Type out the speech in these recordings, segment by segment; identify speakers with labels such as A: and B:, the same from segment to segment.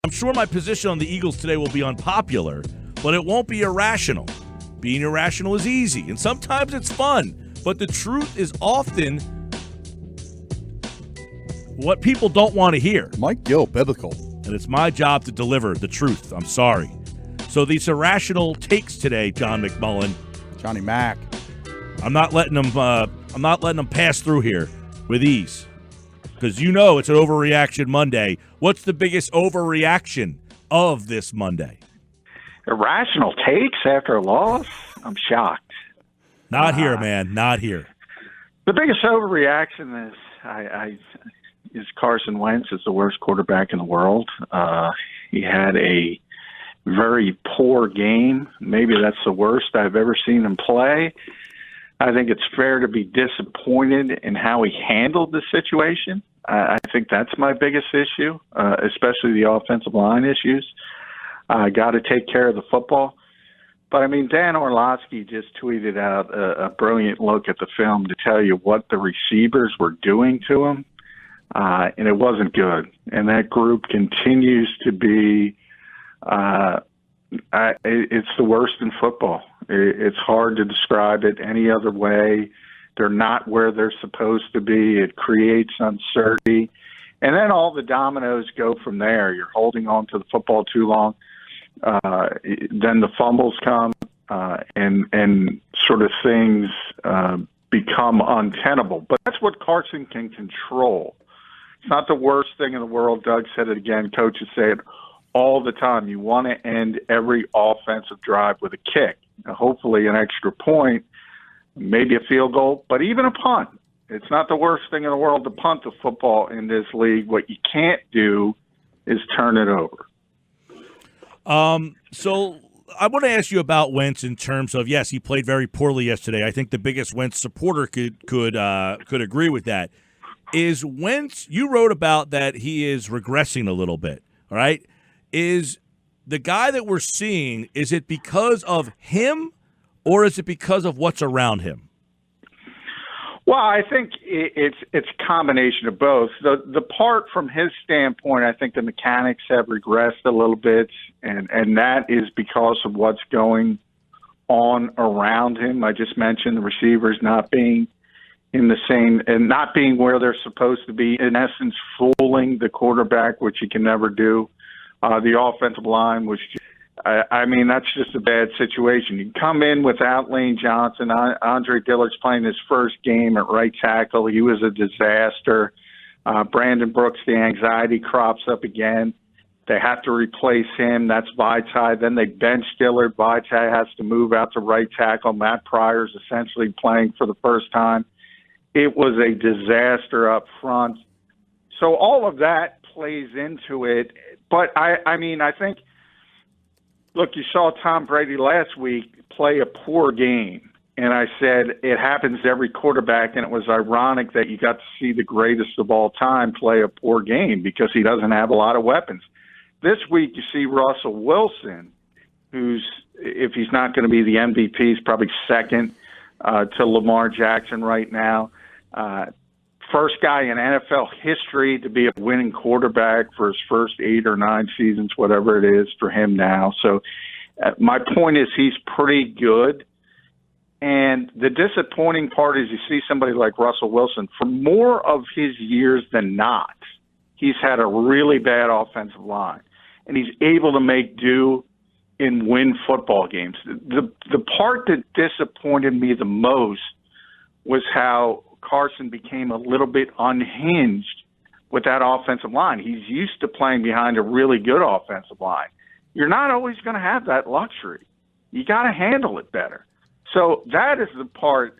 A: I'm sure my position on the Eagles today will be unpopular, but it won't be irrational. Being irrational is easy, and sometimes it's fun, but the truth is often what people don't want to hear.
B: Mike Gill, biblical.
A: And it's my job to deliver the truth. I'm sorry. So these irrational takes today, John McMullen.
B: Johnny Mac.
A: I'm not letting them pass through here with ease. Because you know it's an overreaction Monday. What's the biggest overreaction of this Monday?
C: Irrational takes after a loss? I'm shocked.
A: Not here, man. Not here.
C: The biggest overreaction is Carson Wentz is the worst quarterback in the world. He had a very poor game. Maybe that's the worst I've ever seen him play. I think it's fair to be disappointed in how he handled the situation. I think that's my biggest issue, especially the offensive line issues. Got to take care of the football. But, I mean, Dan Orlovsky just tweeted out a brilliant look at the film to tell you what the receivers were doing to him, and it wasn't good. And that group continues to be it's the worst in football. It's hard to describe it any other way. They're not where they're supposed to be. It creates uncertainty. And then all the dominoes go from there. You're holding on to the football too long. Then the fumbles come, and sort of things become untenable. But that's what Carson can control. It's not the worst thing in the world. Doug said it again. Coaches say it all the time. You want to end every offensive drive with a kick. Now, hopefully an extra point, maybe a field goal, but even a punt. It's not the worst thing in the world to punt the football in this league. What you can't do is turn it over.
A: So I want to ask you about Wentz in terms of, yes, he played very poorly yesterday. I think the biggest Wentz supporter could agree with that. Is Wentz, you wrote about that he is regressing a little bit, all right? Is the guy that we're seeing, is it because of him or is it because of what's around him?
C: Well, I think it's a combination of both. The part from his standpoint, I think the mechanics have regressed a little bit, and that is because of what's going on around him. I just mentioned the receivers not being in the same and not being where they're supposed to be, in essence, fooling the quarterback, which you can never do. The offensive line was, I mean, that's just a bad situation. You come in without Lane Johnson. Andre Dillard's playing his first game at right tackle. He was a disaster. Brandon Brooks, the anxiety crops up again. They have to replace him. That's Vitae. Then they bench Dillard. Vitae has to move out to right tackle. Matt Pryor's essentially playing for the first time. It was a disaster up front. So all of that plays into it. But, I mean, I think, look, you saw Tom Brady last week play a poor game. And I said it happens to every quarterback, and it was ironic that you got to see the greatest of all time play a poor game because he doesn't have a lot of weapons. This week you see Russell Wilson, who's, if he's not going to be the MVP, he's probably second to Lamar Jackson right now. First guy in NFL history to be a winning quarterback for his first 8 or 9 seasons, whatever it is for him now. So my point is he's pretty good. And the disappointing part is you see somebody like Russell Wilson, for more of his years than not, he's had a really bad offensive line. And he's able to make do and win football games. The part that disappointed me the most was how Carson became a little bit unhinged with that offensive line. He's used to playing behind a really good offensive line. You're not always going to have that luxury. You got to handle it better. So that is the part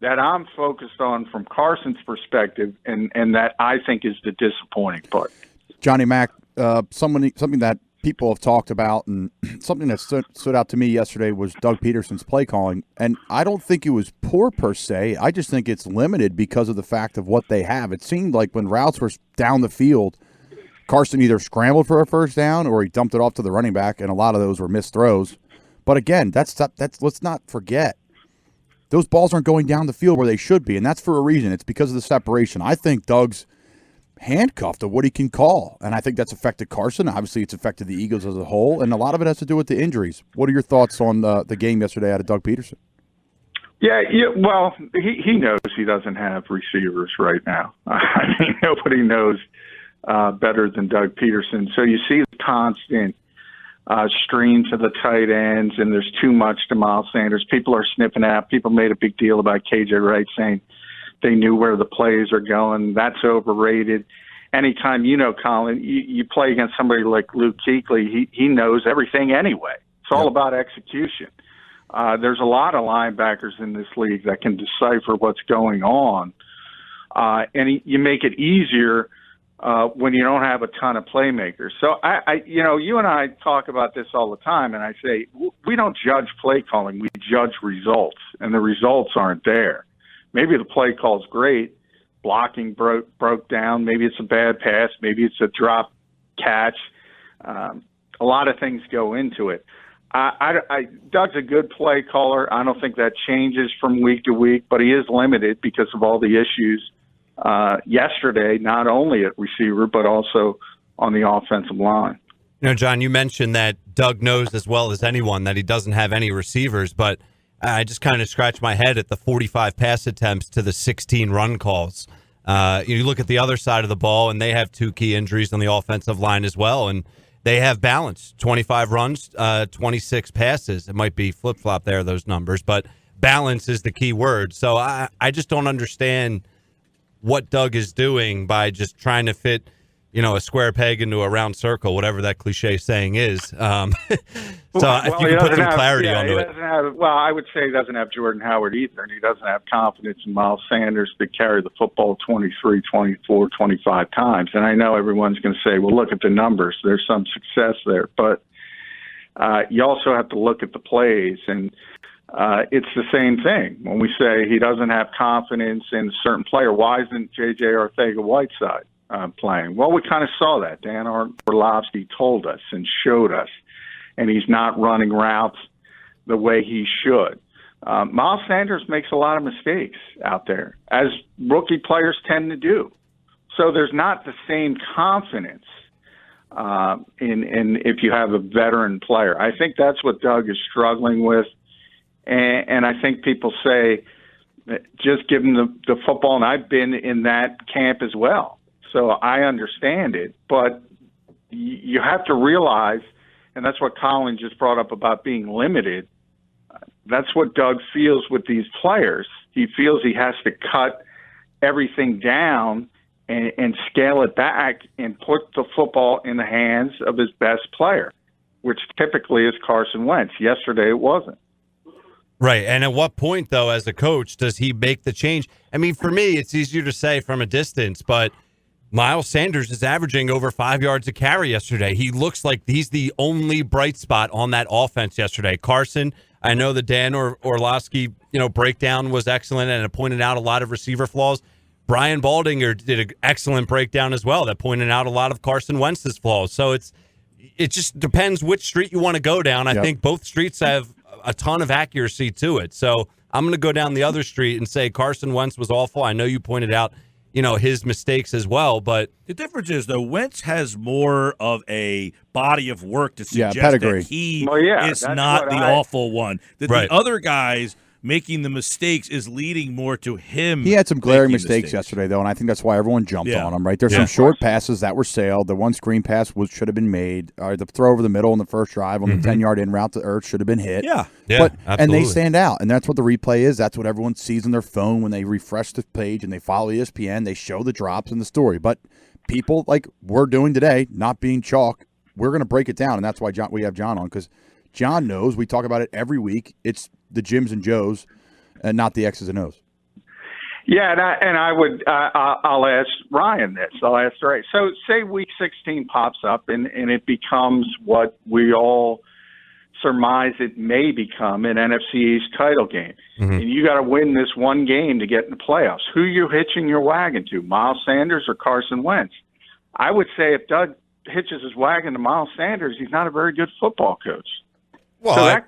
C: that I'm focused on from Carson's perspective, and that I think is the disappointing part.
B: Johnny Mac, something that people have talked about, and something that stood out to me yesterday was Doug Pederson's play calling. And I don't think it was poor per se. I just think it's limited because of the fact of what they have. It seemed like when routes were down the field, Carson either scrambled for a first down or he dumped it off to the running back, and a lot of those were missed throws. But again, that's let's not forget, those balls aren't going down the field where they should be, and that's for a reason. It's because of the separation. I think Doug's handcuffed to what he can call. And I think that's affected Carson. Obviously, it's affected the Eagles as a whole. And a lot of it has to do with the injuries. What are your thoughts on the game yesterday out of Doug Pederson?
C: Yeah, well, he knows he doesn't have receivers right now. I mean, nobody knows better than Doug Pederson. So you see the constant stream to the tight ends, and there's too much to Miles Sanders. People are sniffing out. People made a big deal about KJ Wright saying they knew where the plays are going. That's overrated. Anytime, Colin, you play against somebody like Luke Kuechly, he knows everything anyway. It's all about execution. There's a lot of linebackers in this league that can decipher what's going on, and you make it easier when you don't have a ton of playmakers. So you and I talk about this all the time, and I say we don't judge play calling; we judge results, and the results aren't there. Maybe the play call's great, blocking broke down. Maybe it's a bad pass. Maybe it's a drop catch. A lot of things go into it. Doug's a good play caller. I don't think that changes from week to week, but he is limited because of all the issues yesterday, not only at receiver, but also on the offensive line.
D: John, you mentioned that Doug knows as well as anyone that he doesn't have any receivers, but I just kind of scratched my head at the 45 pass attempts to the 16 run calls. You look at the other side of the ball, and they have 2 key injuries on the offensive line as well, and they have balance, 25 runs, 26 passes. It might be flip-flop there, those numbers, but balance is the key word. So I just don't understand what Doug is doing by just trying to fit, a square peg into a round circle, whatever that cliche saying is. So if you can put some clarity onto it.
C: I would say he doesn't have Jordan Howard either, and he doesn't have confidence in Miles Sanders to carry the football 23, 24, 25 times. And I know everyone's going to say, well, look at the numbers. There's some success there. But you also have to look at the plays, and it's the same thing. When we say he doesn't have confidence in a certain player, why isn't J.J. Arcega-Whiteside playing? Well, we kind of saw that. Dan Orlovsky told us and showed us, and he's not running routes the way he should. Miles Sanders makes a lot of mistakes out there, as rookie players tend to do. So there's not the same confidence in if you have a veteran player. I think that's what Doug is struggling with, and I think people say, just give him the football, and I've been in that camp as well. So I understand it, but you have to realize, and that's what Colin just brought up about being limited. That's what Doug feels with these players. He feels he has to cut everything down and scale it back and put the football in the hands of his best player, which typically is Carson Wentz. Yesterday it wasn't.
D: Right. And at what point, though, as a coach, does he make the change? I mean, for me, it's easier to say from a distance, but Miles Sanders is averaging over 5 yards a carry yesterday. He looks like he's the only bright spot on that offense yesterday. Carson, I know the Dan Orlovsky, breakdown was excellent, and it pointed out a lot of receiver flaws. Brian Baldinger did an excellent breakdown as well that pointed out a lot of Carson Wentz's flaws. So it just depends which street you want to go down. I think both streets have a ton of accuracy to it. So I'm going to go down the other street and say Carson Wentz was awful. I know you pointed out his mistakes as well, but
A: the difference is, though, Wentz has more of a body of work to suggest
B: pedigree.
A: that he is not the awful one. That the other guys making the mistakes is leading more to him.
B: He had some glaring mistakes yesterday, though, and I think that's why everyone jumped on him, right? There's some short passes that were sailed. The one screen pass should have been made. Or the throw over the middle on the first drive on the 10-yard in route to Ertz should have been hit. And they stand out, and that's what the replay is. That's what everyone sees on their phone when they refresh the page and they follow ESPN. They show the drops in the story. But people, like we're doing today, not being chalk, we're going to break it down, and that's why we have John on, because John knows. We talk about it every week. It's the Jims and Joes, and not the X's and O's.
C: Yeah, I'll ask Ryan this. I'll ask Ray. So say Week 16 pops up, and it becomes what we all surmise it may become, an NFC East title game. And you got to win this one game to get in the playoffs. Who you hitching your wagon to, Miles Sanders or Carson Wentz? I would say if Doug hitches his wagon to Miles Sanders, he's not a very good football coach.
D: Well,
C: so that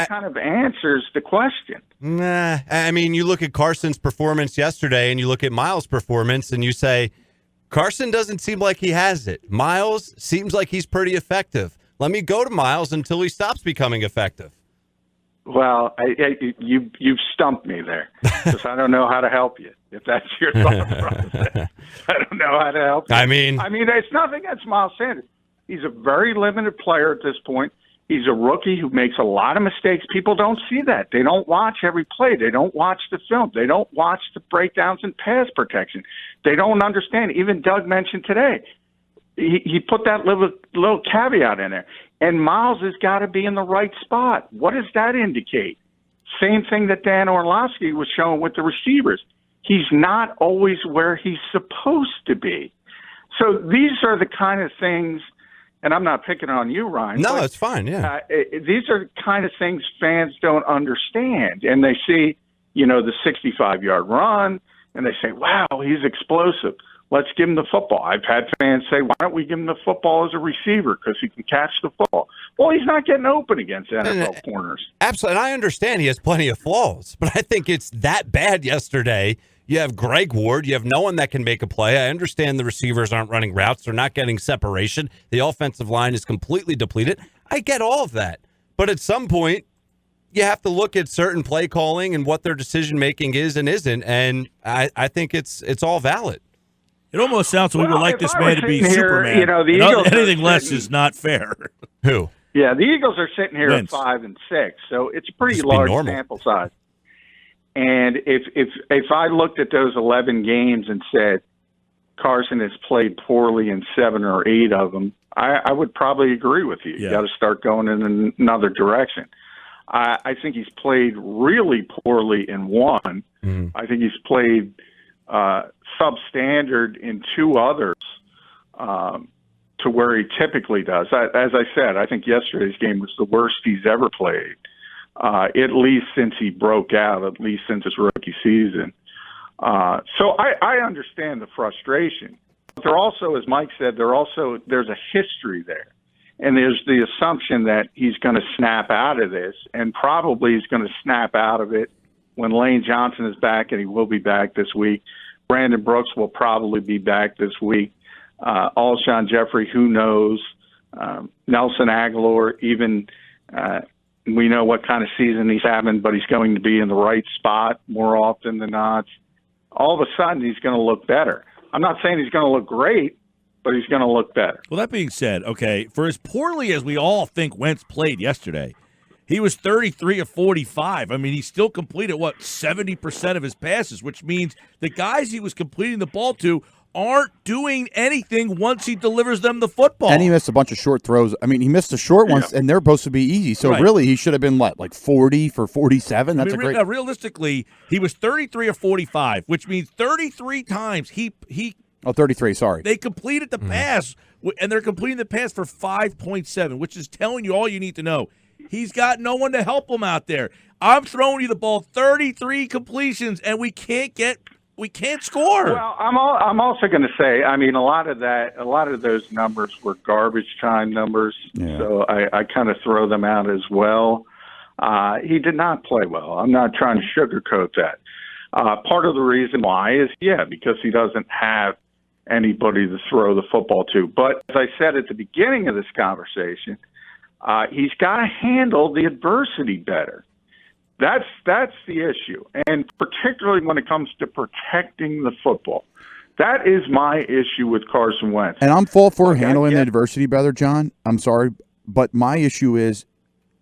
C: kind of answers the question.
D: Nah, I mean, you look at Carson's performance yesterday and you look at Miles' performance and you say, Carson doesn't seem like he has it. Miles seems like he's pretty effective. Let me go to Miles until he stops becoming effective.
C: Well, you've stumped me there because I don't know how to help you. If that's your thought process, I don't know how to help you.
D: I mean,
C: it's nothing against Miles Sanders. He's a very limited player at this point. He's a rookie who makes a lot of mistakes. People don't see that. They don't watch every play. They don't watch the film. They don't watch the breakdowns in pass protection. They don't understand. Even Doug mentioned today, he put that little caveat in there. And Miles has got to be in the right spot. What does that indicate? Same thing that Dan Orlovsky was showing with the receivers. He's not always where he's supposed to be. So these are the kind of things, and I'm not picking on you, Ryan.
D: No, it's fine, yeah.
C: These are the kind of things fans don't understand. And they see, the 65-yard run, and they say, wow, he's explosive. Let's give him the football. I've had fans say, why don't we give him the football as a receiver because he can catch the football? Well, he's not getting open against NFL corners.
D: Absolutely. And I understand he has plenty of flaws, but I think it's that bad yesterday. You have Greg Ward. You have no one that can make a play. I understand the receivers aren't running routes. They're not getting separation. The offensive line is completely depleted. I get all of that. But at some point, you have to look at certain play calling and what their decision-making is and isn't, and I think it's all valid.
A: It almost sounds like we would like this man to be Superman. Anything less is not fair.
D: Who?
C: Yeah, the Eagles are sitting here at 5-6, so it's a pretty large sample size. And if I looked at those 11 games and said Carson has played poorly in 7 or 8 of them, I would probably agree with you. You got to start going in another direction. I think he's played really poorly in 1. Mm-hmm. I think he's played substandard in 2 others to where he typically does. As I said, I think yesterday's game was the worst he's ever played, at least since he broke out, at least since his rookie season. So I understand the frustration. But they're also, as Mike said, there's a history there. And there's the assumption that he's going to snap out of this, and probably he's going to snap out of it when Lane Johnson is back, and he will be back this week. Brandon Brooks will probably be back this week. Alshon Jeffrey, who knows? Nelson Aguilar, even we know what kind of season he's having, but he's going to be in the right spot more often than not. All of a sudden, he's going to look better. I'm not saying he's going to look great, but he's going to look better.
A: Well, that being said, okay, for as poorly as we all think Wentz played yesterday, he was 33 of 45. I mean, he still completed, 70% of his passes, which means the guys he was completing the ball to aren't doing anything once he delivers them the football.
B: And he missed a bunch of short throws. I mean, he missed the short ones, and they're supposed to be easy. So really, he should have been, like 40 for 47? That's great.
A: Realistically, he was 33 of 45, which means 33 times he
B: 33, sorry.
A: They completed the pass, and they're completing the pass for 5.7, which is telling you all you need to know. He's got no one to help him out there. I'm throwing you the ball, 33 completions, and we can't score.
C: Well, I'm also going to say, I mean, a lot of those numbers were garbage time numbers, so I kind of throw them out as well. He did not play well. I'm not trying to sugarcoat that. Part of the reason why is, because he doesn't have anybody to throw the football to. But as I said at the beginning of this conversation, he's got to handle the adversity better. That's the issue, and particularly when it comes to protecting the football. That is my issue with Carson Wentz.
B: And I'm full for handling the adversity better, John. I'm sorry, but my issue is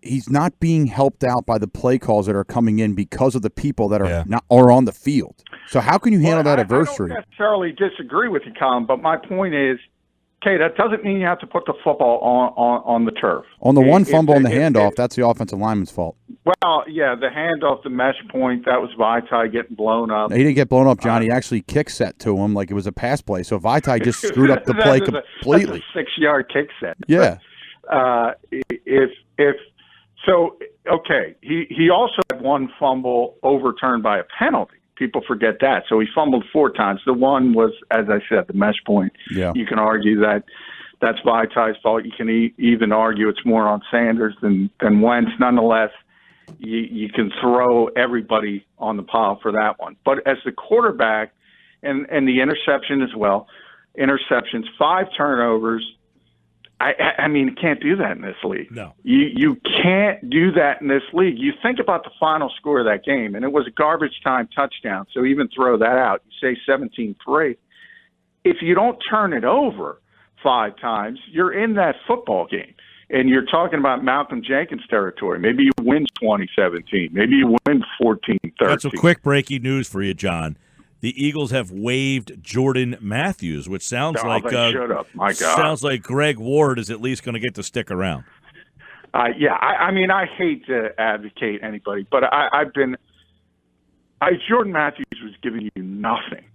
B: he's not being helped out by the play calls that are coming in because of the people that are on the field. So how can you handle that adversity?
C: I don't necessarily disagree with you, Colin, but my point is, okay, that doesn't mean you have to put the football on the turf.
B: On the one fumble and the handoff, that's the offensive lineman's fault.
C: Well, the handoff, the mesh point, that was Vaitai getting blown up.
B: He didn't get blown up, John. He actually kick set to him like it was a pass play. So Vaitai just screwed up the play completely.
C: That's a 6-yard kick set.
B: Yeah.
C: He also had one fumble overturned by a penalty. People forget that. So he fumbled 4 times. The one was, as I said, the mesh point. Yeah. You can argue that that's Vaitai's fault. You can even argue it's more on Sanders than Wentz. Nonetheless, you can throw everybody on the pile for that one. But as the quarterback and the interception as well, interceptions, 5 turnovers. I mean, you can't do that in this league.
A: No.
C: You can't do that in this league. You think about the final score of that game, and it was a garbage time touchdown, so even throw that out. You say 17-3. If you don't turn it over 5 times, you're in that football game. And you're talking about Malcolm Jenkins territory. Maybe you win 2017. Maybe you win 14-13.
A: Got some quick breaking news for you, John. The Eagles have waived Jordan Matthews, which sounds like
C: shut up. My God.
A: Sounds like Greg Ward is at least going to get to stick around.
C: I mean, I hate to advocate anybody, but Jordan Matthews was giving you nothing.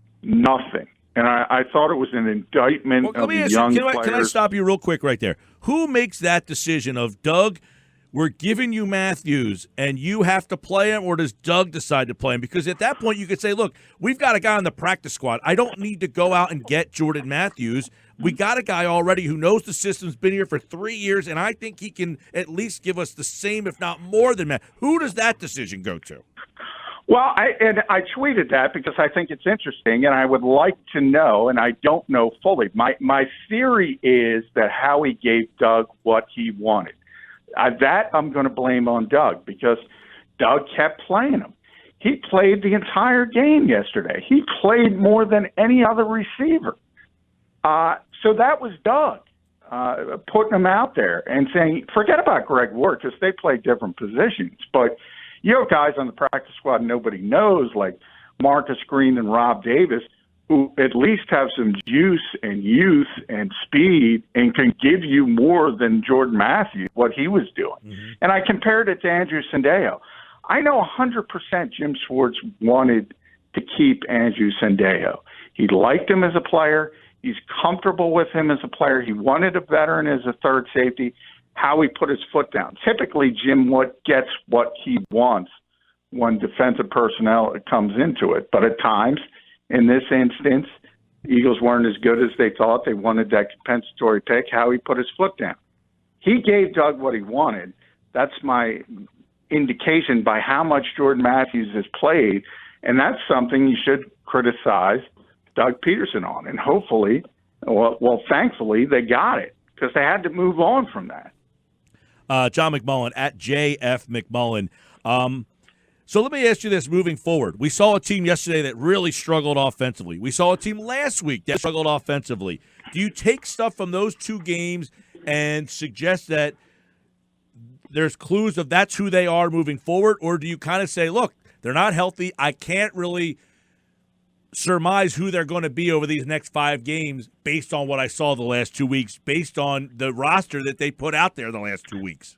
C: And I thought it was an indictment of the young players.
A: Can I stop you real quick right there? Who makes that decision of, Doug, we're giving you Matthews and you have to play him, or does Doug decide to play him? Because at that point you could say, look, we've got a guy on the practice squad. I don't need to go out and get Jordan Matthews. We got a guy already who knows the system's been here for 3 years, and I think he can at least give us the same, if not more than Matt. Who does that decision go to?
C: Well, I tweeted that because I think it's interesting, and I would like to know, and I don't know fully. My theory is that Howie gave Doug what he wanted. That I'm going to blame on Doug, because Doug kept playing him. He played the entire game yesterday. He played more than any other receiver. So that was Doug putting him out there and saying, forget about Greg Ward, because they play different positions. But you have guys on the practice squad nobody knows, like Marcus Green and Rob Davis, who at least have some juice and youth and speed and can give you more than Jordan Matthews, what he was doing. Mm-hmm. And I compared it to Andrew Sendejo. I know 100% Jim Schwartz wanted to keep Andrew Sendejo. He liked him as a player. He's comfortable with him as a player. He wanted a veteran as a third safety. How he put his foot down. Typically, Jim gets what he wants when defensive personnel comes into it. But at times, in this instance, Eagles weren't as good as they thought. They wanted that compensatory pick. How he put his foot down. He gave Doug what he wanted. That's my indication by how much Jordan Matthews has played. And that's something you should criticize Doug Pederson on. And hopefully, well, thankfully, they got it, because they had to move on from that.
A: John McMullen, at JF McMullen. So let me ask you this moving forward. We saw a team yesterday that really struggled offensively. We saw a team last week that struggled offensively. Do you take stuff from those 2 games and suggest that there's clues of that's who they are moving forward? Or do you kind of say, look, they're not healthy. I can't really surmise who they're going to be over these next 5 games based on what I saw the last 2 weeks, based on the roster that they put out there the last 2 weeks?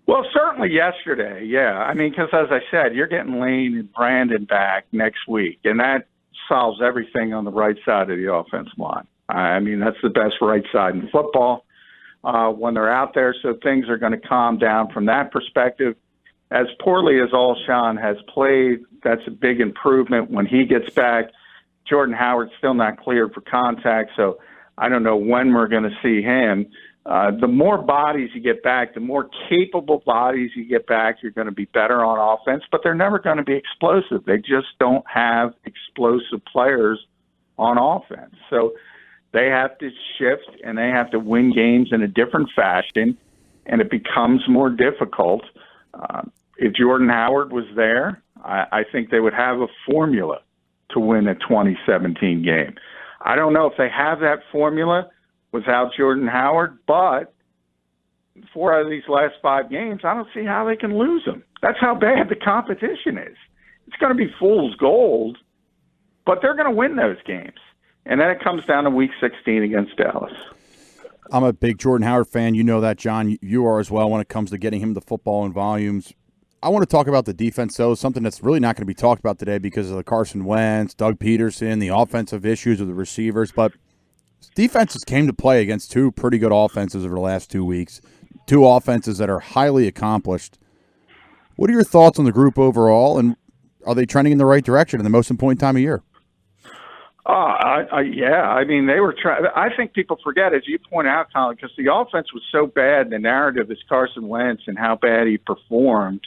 C: Well, certainly yesterday, yeah. I mean, because as I said, you're getting Lane and Brandon back next week, and that solves everything on the right side of the offensive line. I mean, that's the best right side in football when they're out there, so things are going to calm down from that perspective. As poorly as Alshon has played, that's a big improvement when he gets back. Jordan Howard's still not cleared for contact, so I don't know when we're going to see him. The more bodies you get back, the more capable bodies you get back, you're going to be better on offense, but they're never going to be explosive. They just don't have explosive players on offense. So they have to shift, and they have to win games in a different fashion, and it becomes more difficult. If Jordan Howard was there, I think they would have a formula to win a 2017 game. I don't know if they have that formula without Jordan Howard, but 4 out of these last 5 games, I don't see how they can lose them. That's how bad the competition is. It's going to be fool's gold, but they're going to win those games. And then it comes down to Week 16 against Dallas.
B: I'm a big Jordan Howard fan. You know that, John. You are as well when it comes to getting him the football in volumes. I want to talk about the defense, though, something that's really not going to be talked about today because of the Carson Wentz, Doug Pederson, the offensive issues of the receivers. But defenses came to play against 2 pretty good offenses over the last 2 weeks, 2 offenses that are highly accomplished. What are your thoughts on the group overall, and are they trending in the right direction in the most important time of year?
C: Yeah. I mean, they were trying. I think people forget, as you point out, Colin, because the offense was so bad. The narrative is Carson Wentz and how bad he performed.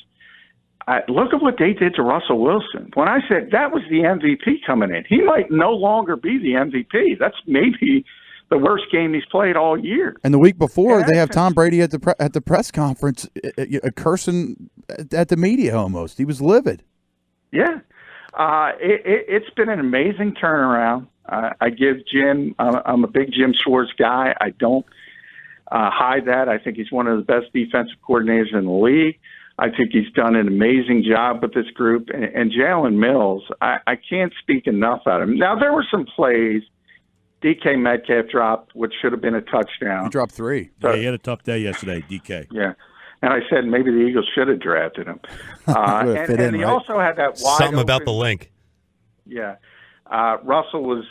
C: look at what they did to Russell Wilson. When I said that was the MVP coming in, he might no longer be the MVP. That's maybe the worst game he's played all year.
B: And the week before, they have Tom Brady at the press conference, cursing at the media almost. He was livid.
C: Yeah. It's been an amazing turnaround. I give Jim, I'm a big Jim Schwartz guy. I don't hide that. I think he's one of the best defensive coordinators in the league. I think he's done an amazing job with this group. And Jalen Mills, I can't speak enough about him. Now, there were some plays. DK Metcalf dropped, which should have been a touchdown.
B: He dropped 3.
A: So, yeah, he had a tough day yesterday, DK.
C: Yeah. And I said maybe the Eagles should have drafted him. And he also had that wide
D: something about
C: open,
D: the link.
C: Yeah. Russell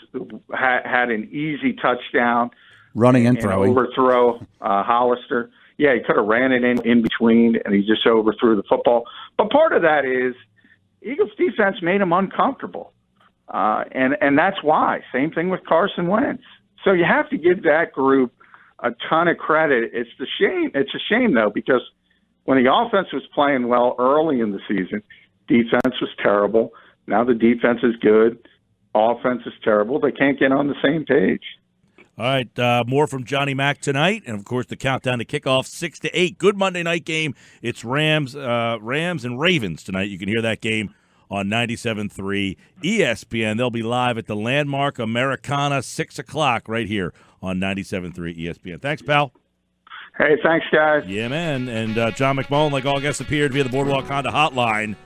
C: had an easy touchdown.
B: Running and throwing.
C: Overthrow Hollister. Yeah, he could have ran it in between, and he just overthrew the football. But part of that is Eagles defense made him uncomfortable. And that's why. Same thing with Carson Wentz. So you have to give that group a ton of credit. It's a shame, though, because when the offense was playing well early in the season, defense was terrible. Now the defense is good. Offense is terrible. They can't get on the same page.
A: All right, more from Johnny Mac tonight, and of course the countdown to kickoff 6 to 8. Good Monday night game. It's Rams and Ravens tonight. You can hear that game on 97.3 ESPN. They'll be live at the Landmark Americana 6 o'clock right here on 97.3 ESPN. Thanks, pal.
C: Hey, thanks, guys.
A: Yeah, man. And John McMullen, like all guests, appeared via the Boardwalk Honda hotline.